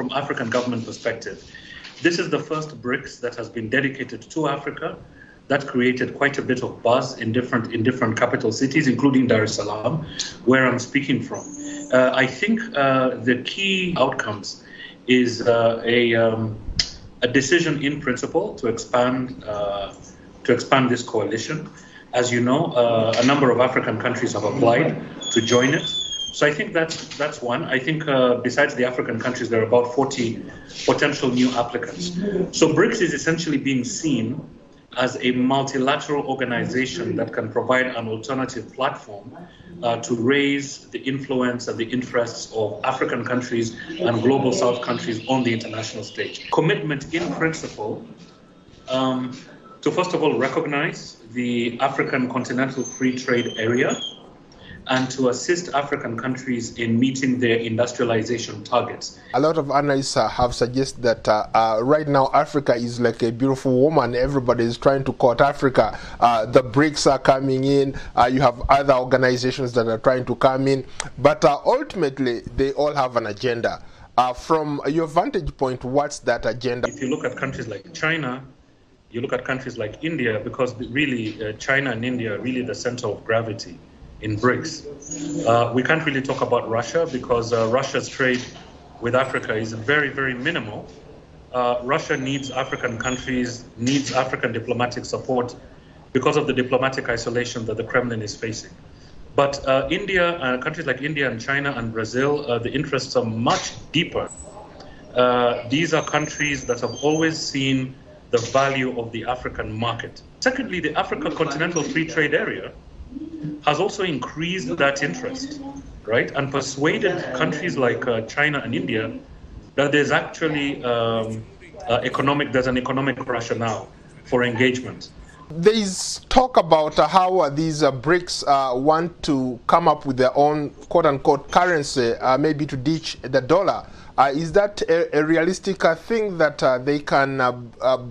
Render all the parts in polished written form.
from African government perspective. This is the first BRICS that has been dedicated to Africa. That created quite a bit of buzz in different capital cities, including Dar es Salaam, where I'm speaking from. I think the key outcomes is a decision in principle to expand this coalition. As you know, a number of African countries have applied to join it. So I think that's one. I think besides the African countries, there are about 40 potential new applicants. So BRICS is essentially being seen as a multilateral organization that can provide an alternative platform to raise the influence and the interests of African countries and global South countries on the international stage. Commitment in principle to first of all recognize the African Continental Free Trade Area and to assist African countries in meeting their industrialization targets. A lot of analysts have suggested that right now Africa is like a beautiful woman. Everybody is trying to court Africa. The BRICS are coming in. You have other organizations that are trying to come in. But ultimately, they all have an agenda. From your vantage point, what's that agenda? If you look at countries like China, you look at countries like India, because really China and India are really the center of gravity in BRICS. We can't really talk about Russia because Russia's trade with Africa is very, very minimal. Russia needs African countries, needs African diplomatic support because of the diplomatic isolation that the Kremlin is facing. But India, countries like India and China and Brazil, the interests are much deeper. These are countries that have always seen the value of the African market. Secondly, the African Continental Free Trade Area has also increased that interest, right? And persuaded countries like China and India that there's actually there's an economic rationale for engagement. There is talk about how these BRICS want to come up with their own quote-unquote currency, maybe to ditch the dollar. Is that a realistic thing that they can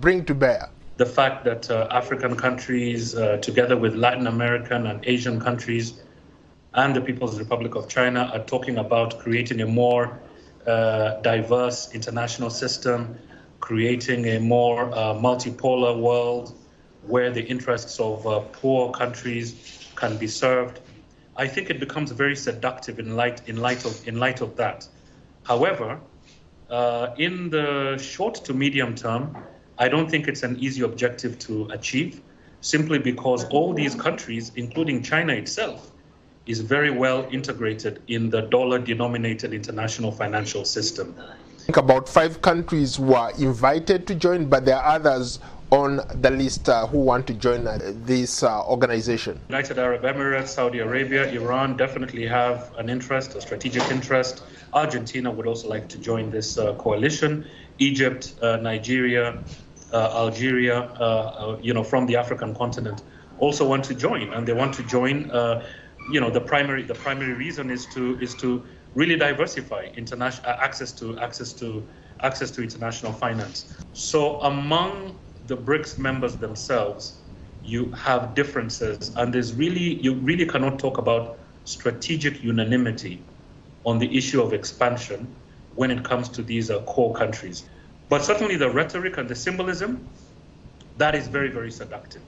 bring to bear? The fact that African countries, together with Latin American and Asian countries and the People's Republic of China, are talking about creating a more diverse international system, creating a more multipolar world where the interests of poor countries can be served. I think it becomes very seductive in light of that. However, in the short to medium term, I don't think it's an easy objective to achieve, simply because all these countries, including China itself, is very well integrated in the dollar-denominated international financial system. I think about 5 countries were invited to join, but there are others on the list who want to join this organization. United Arab Emirates, Saudi Arabia, Iran definitely have an interest, a strategic interest. Argentina would also like to join this coalition. Egypt, Nigeria, Algeria, from the African continent, also want to join, and they want to join. The primary reason is to really diversify international access to international finance. So among the BRICS members themselves, you have differences, and you really cannot talk about strategic unanimity on the issue of expansion when it comes to these core countries. But certainly the rhetoric and the symbolism, that is very, very seductive.